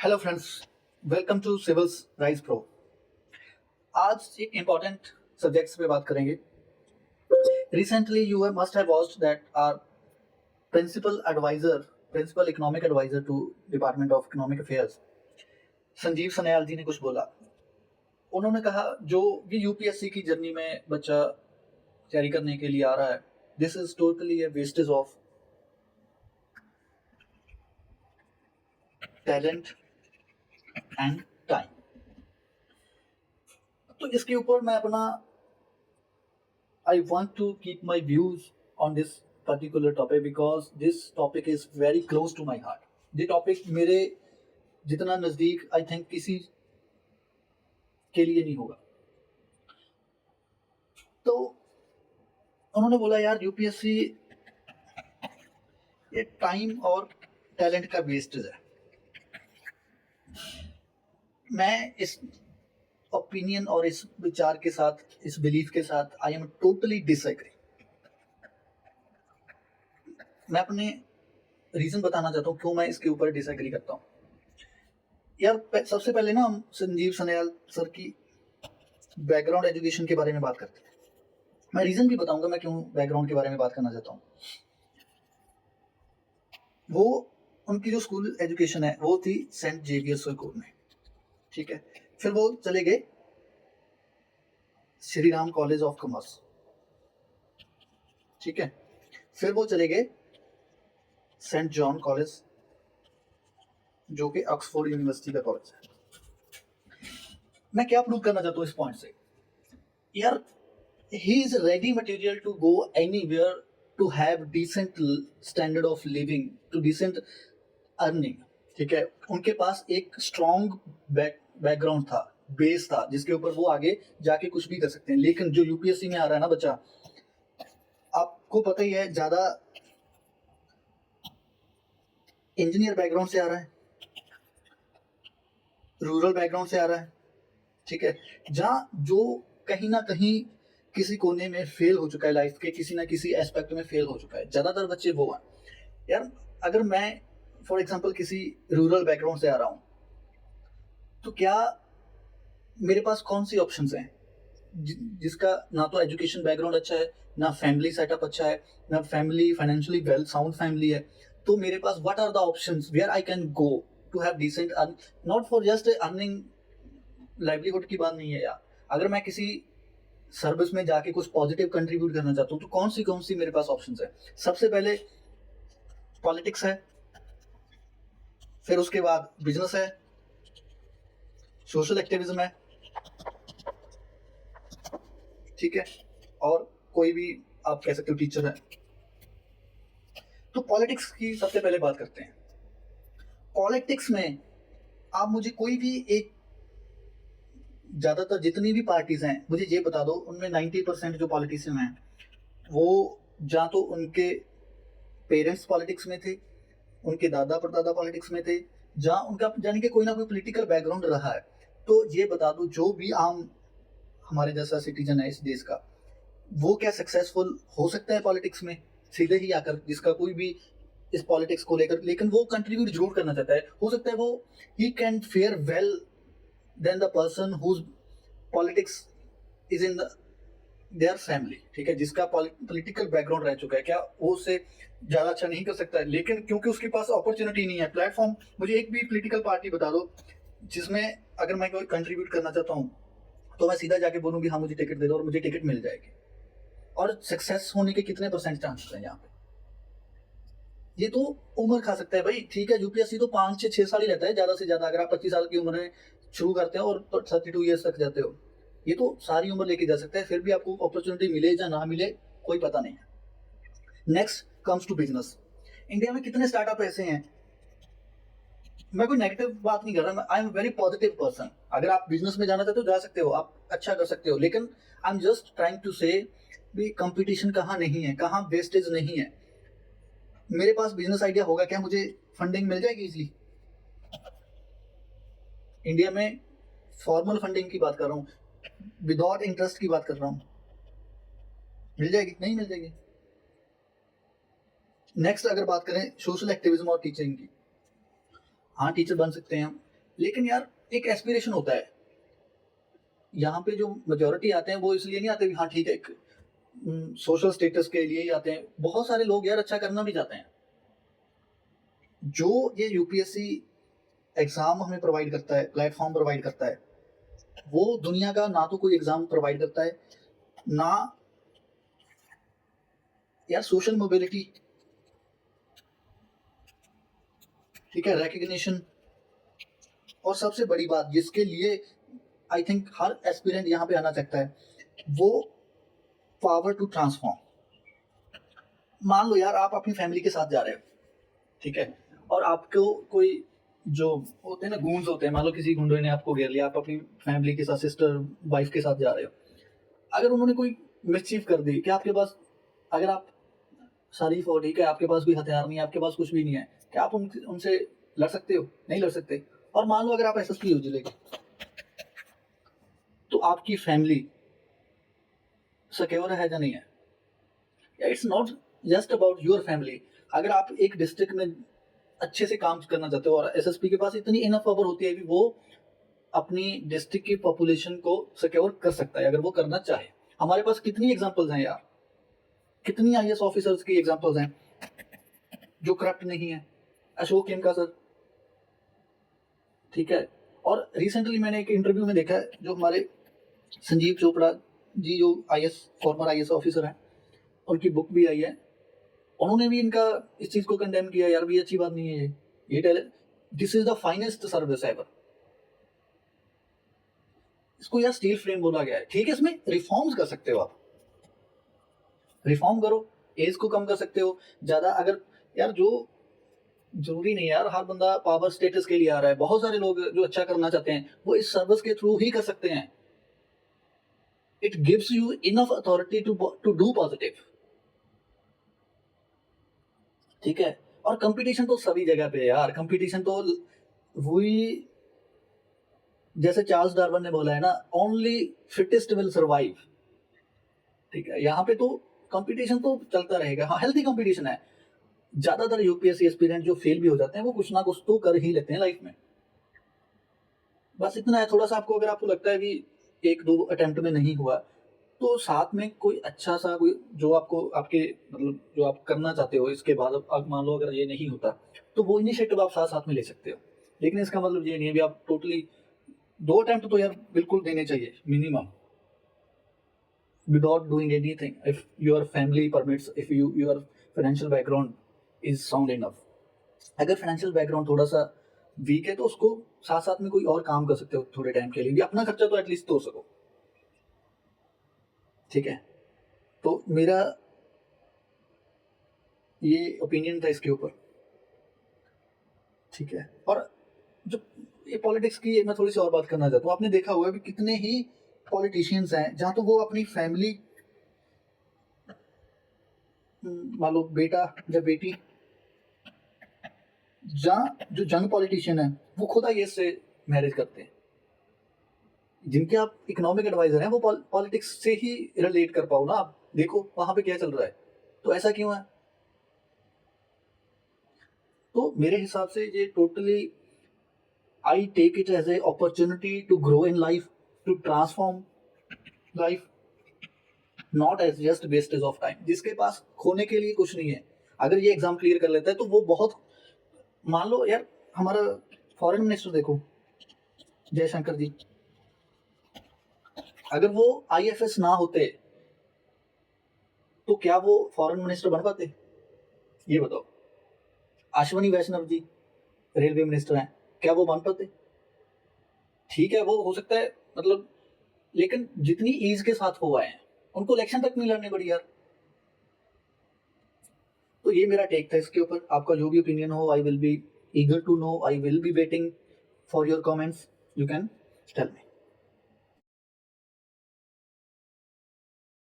Hello friends, welcome to Civils Rise Pro. आज एक important subjects पे बात करेंगे। Recently you must have watched that our principal economic adviser to department of economic affairs Sanjeev Sanyal ji ने कुछ बोला। उन्होंने कहा जो भी यूपीएससी की जर्नी में बच्चा तैयारी करने के लिए आ रहा है, this is totally A wastage of talent and time. तो इसके ऊपर मैं अपना I want to keep my views on this particular topic because this topic is very close to my heart. ये टॉपिक मेरे जितना नज़दीक आई थिंक किसी के लिए नहीं होगा। तो उन्होंने बोला यार यूपीएससी ये टाइम और टैलेंट का वेस्टेज है। मैं इस ओपिनियन और इस विचार के साथ, इस बिलीफ के साथ आई एम टोटली डिसएग्री। मैं अपने रीजन बताना चाहता हूँ क्यों मैं इसके ऊपर डिसएग्री करता हूँ। यार सबसे पहले ना हम संजीव सन्याल सर की बैकग्राउंड एजुकेशन के बारे में बात करते हैं। मैं रीजन भी बताऊंगा मैं क्यों बैकग्राउंड के बारे में बात करना चाहता हूँ। वो उनकी जो स्कूल एजुकेशन है वो थी सेंट जेवियर स्कूल में, ठीक है। फिर वो चले गए Shri Ram college of commerce, ठीक है। फिर वो चले गए सेंट जॉन कॉलेज जो कि ऑक्सफोर्ड यूनिवर्सिटी का कॉलेज है। मैं क्या प्रूव करना चाहता हूँ इस पॉइंट से, यार he is ready material to go anywhere to have decent standard of living, to decent earning, ठीक है। उनके पास एक स्ट्रॉन्ग बैकग्राउंड था, बेस था, जिसके ऊपर वो आगे जाके कुछ भी कर सकते हैं। लेकिन जो यूपीएससी में आ रहा है ना बच्चा, आपको पता ही है, ज्यादा इंजीनियर बैकग्राउंड से आ रहा है, रूरल बैकग्राउंड से आ रहा है, ठीक है। जहाँ जो कहीं ना कहीं किसी कोने में फेल हो चुका है, लाइफ के किसी ना किसी एस्पेक्ट में फेल हो चुका है, ज्यादातर बच्चे वो हैं। यार अगर मैं फॉर एग्जांपल किसी रूरल बैकग्राउंड से आ रहा हूँ तो क्या मेरे पास कौन सी ऑप्शंस हैं जिसका ना तो एजुकेशन बैकग्राउंड अच्छा है, ना फैमिली सेटअप अच्छा है, ना family financially well sound family है। तो मेरे पास what are the options where I can go to have decent earn, not for just earning livelihood की बात नहीं है यार। अगर मैं किसी सर्विस में जाके कुछ पॉजिटिव कंट्रीब्यूट करना चाहता हूँ तो कौन सी मेरे पास ऑप्शंस है। सबसे पहले पॉलिटिक्स है, फिर उसके बाद बिजनेस है, सोशल एक्टिविज्म है, ठीक है, और कोई भी आप कह सकते हो टीचर है। तो पॉलिटिक्स की सबसे पहले बात करते हैं। पॉलिटिक्स में आप मुझे कोई भी एक, ज्यादातर जितनी भी पार्टीज हैं मुझे ये बता दो, उनमें 90% जो पॉलिटिशियन हैं वो या तो उनके पेरेंट्स पॉलिटिक्स में थे, उनके दादा परदादा पॉलिटिक्स में थे, जहाँ उनका यानी कि कोई ना कोई पॉलिटिकल बैकग्राउंड रहा है। तो ये बता दो जो भी आम हमारे जैसा सिटीजन है इस देश का, वो क्या सक्सेसफुल हो सकता है पॉलिटिक्स में सीधे ही आकर, जिसका कोई भी इस पॉलिटिक्स को लेकर, लेकिन वो कंट्रीब्यूट जरूर करना चाहता है। हो सकता है वो he can fare well then the person whose politics is in their family, ठीक है, जिसका पॉलिटिकल बैकग्राउंड रह चुका है, क्या वो उससे ज्यादा अच्छा नहीं कर सकता है। लेकिन क्योंकि उसके पास अपॉर्चुनिटी नहीं है, प्लेटफॉर्म, मुझे एक भी पॉलिटिकल पार्टी बता दो जिसमें अगर मैं कोई कंट्रीब्यूट करना चाहता हूँ तो मैं सीधा जाके बोलूँ कि हाँ मुझे टिकट दे दो और मुझे टिकट मिल जाएगी। और सक्सेस होने के कितने परसेंट चांसेस हैं यहाँ पे। ये तो उम्र खा सकता है भाई, ठीक है। यूपीएससी तो 5 से 6 साल ही रहता है ज्यादा से ज्यादा। अगर आप 25 साल की उम्र में शुरू करते हो और 32 ईयर्स तक जाते हो, ये तो सारी उम्र लेके जा सकता है। फिर भी आपको अपॉर्चुनिटी मिले या ना मिले कोई पता नहीं है। Next comes to business. India में कितने स्टार्टअप ऐसे हैं, मैं कोई नेगेटिव बात नहीं कर रहा, I am very positive person. अगर आप बिजनेस में जाना चाहते हो जा सकते हो, आप अच्छा कर सकते हो। लेकिन I am just trying to say भी कंपटीशन कहाँ नहीं है, कहाँ वेस्टेज नहीं है। मेरे पास बिजनेस आइडिया होगा, क्या मुझे फंडिंग मिल जाएगी इजीली? इंडिया में फॉर्मल फंडिंग की बात कर रहा हूँ, विदाउट इंटरेस्ट की बात कर रहा हूँ, मिल जाएगी? नहीं मिल जाएगी। नेक्स्ट अगर बात करें सोशल एक्टिविज्म और टीचिंग की, हाँ टीचर बन सकते हैं हम, लेकिन यार एक एस्पिरेशन होता है। यहाँ पे जो मेजोरिटी आते हैं वो इसलिए नहीं आते, हाँ ठीक है, एक सोशल स्टेटस के लिए ही आते हैं। बहुत सारे लोग यार अच्छा करना भी चाहते हैं। जो ये यूपीएससी एग्जाम हमें प्रोवाइड करता है, प्लेटफॉर्म प्रोवाइड करता है, वो दुनिया का ना तो कोई एग्जाम प्रोवाइड करता है, ना यार सोशल मोबिलिटी, ठीक है, रिकग्निशन, और सबसे बड़ी बात जिसके लिए आई थिंक हर एस्पिरेंट यहाँ पे आना चाहता है, वो पावर टू ट्रांसफॉर्म। मान लो यार आप अपनी फैमिली के साथ जा रहे हो, ठीक है, और आपको कोई जो होते हैं ना गूंज होते हैं, मान लो किसी गुंडे ने आपको घेर लिया, आप अपनी फैमिली के साथ, सिस्टर वाइफ के साथ जा रहे हो, अगर उन्होंने कोई मिसचीफ कर दी, क्या आपके पास, अगर आप शरीफ हो, ठीक है, आपके पास कोई हथियार नहीं है, आपके पास कुछ भी नहीं है, क्या आप उनसे लड़ सकते हो? नहीं लड़ सकते। और मान लो अगर आप एसएसपी हो जिले के, तो आपकी फैमिली सिक्योर है या नहीं है? It's not just about your family. अगर आप एक डिस्ट्रिक्ट में अच्छे से काम करना चाहते हो और एसएसपी के पास इतनी इनफ पावर होती है कि वो अपनी डिस्ट्रिक्ट की पॉपुलेशन को सिक्योर कर सकता है, अगर वो करना चाहे। हमारे पास कितनी एग्जांपल्स हैं यार, कितनी आईएएस ऑफिसर्स की एग्जांपल्स हैं जो करप्ट नहीं है। अशोक केमका सर, ठीक है, और रिसेंटली मैंने एक इंटरव्यू में देखा है, जो हमारे संजीव चोपड़ा जी जो आईएएस फॉर्मर आईएएस ऑफिसर हैं, उनकी बुक भी आई है, उन्होंने भी इनका इस चीज को कंडेम किया, यार भी अच्छी बात नहीं है ये this is the finest service ever. इसको यार स्टील फ्रेम बोला गया है, ठीक है, इसमें रिफॉर्म्स कर सकते हो आप, रिफॉर्म करो, एज को कम कर सकते हो ज्यादा। अगर यार जो जरूरी नहीं है यार हर बंदा पावर स्टेटस के लिए आ रहा है, बहुत सारे लोग जो अच्छा करना चाहते हैं वो इस सर्विस के थ्रू ही कर सकते हैं। It gives you enough authority to do positive, ठीक है। और कंपटीशन तो सभी जगह पे है यार, कंपटीशन तो वही, जैसे चार्ल्स डार्विन ने बोला है ना, ओनली फिटेस्ट विल सर्वाइव, ठीक है। यहाँ पे तो कंपटीशन तो चलता रहेगा, हाँ हेल्थी कंपटीशन है। ज्यादातर यूपीएससी एस्पिरेंट जो फेल भी हो जाते हैं वो कुछ ना कुछ तो कर ही लेते हैं लाइफ में। बस इतना है, थोड़ा सा आपको, अगर आपको लगता है कि एक दो अटेम्प्ट में नहीं हुआ, तो साथ में कोई अच्छा सा कोई जो आपको आपके मतलब जो आप करना चाहते हो इसके बाद, अब मान लो अगर ये नहीं होता तो वो इनिशिएटिव आप साथ साथ में ले सकते हो। लेकिन इसका मतलब ये नहीं है भी आप टोटली 2 अटेम्प्ट तो यार बिल्कुल देने चाहिए minimum, without doing anything, if your family permits, if your financial background is sound enough। अगर फाइनेंशियल बैकग्राउंड थोड़ा सा वीक है तो उसको साथ साथ में कोई और काम कर सकते हो, थोड़े टाइम के लिए भी अपना खर्चा तो एटलीस्ट तोड़ सको, ठीक है। तो मेरा ये ओपिनियन था इसके ऊपर, ठीक है। और जो ये पॉलिटिक्स की मैं थोड़ी सी और बात करना चाहता हूँ, आपने देखा होगा कि कितने ही पॉलिटिशियंस हैं जहाँ तो वो अपनी फैमिली, मान लो बेटा या बेटी, जहाँ जो जंग पॉलिटिशियन है वो खुद आईएएस से मैरिज करते हैं, जिनके आप इकोनॉमिक एडवाइजर हैं वो पॉलिटिक्स से ही रिलेट कर पाओ ना, आप देखो वहां पे क्या चल रहा है, तो ऐसा क्यों है? तो मेरे हिसाब से ये totally I take it as a opportunity to grow in life, to transform life, not as just wastage of time. जिसके पास खोने के लिए कुछ नहीं है, अगर ये एग्जाम क्लियर कर लेता है तो वो बहुत, मान लो यार हमारा फॉरेन मिनिस्टर देखो, जयशंकर जी, अगर वो आईएफएस ना होते तो क्या वो फॉरेन मिनिस्टर बन पाते? ये बताओ। अश्वनी वैष्णव जी रेलवे मिनिस्टर हैं, क्या वो बन पाते? ठीक है, वो हो सकता है मतलब, लेकिन जितनी ईज के साथ हो आए हैं उनको इलेक्शन तक नहीं लड़नी पड़ी यार। तो ये मेरा टेक था इसके ऊपर, आपका जो भी ओपिनियन हो, I will be eager to know, I will be waiting for your comments, you can tell me.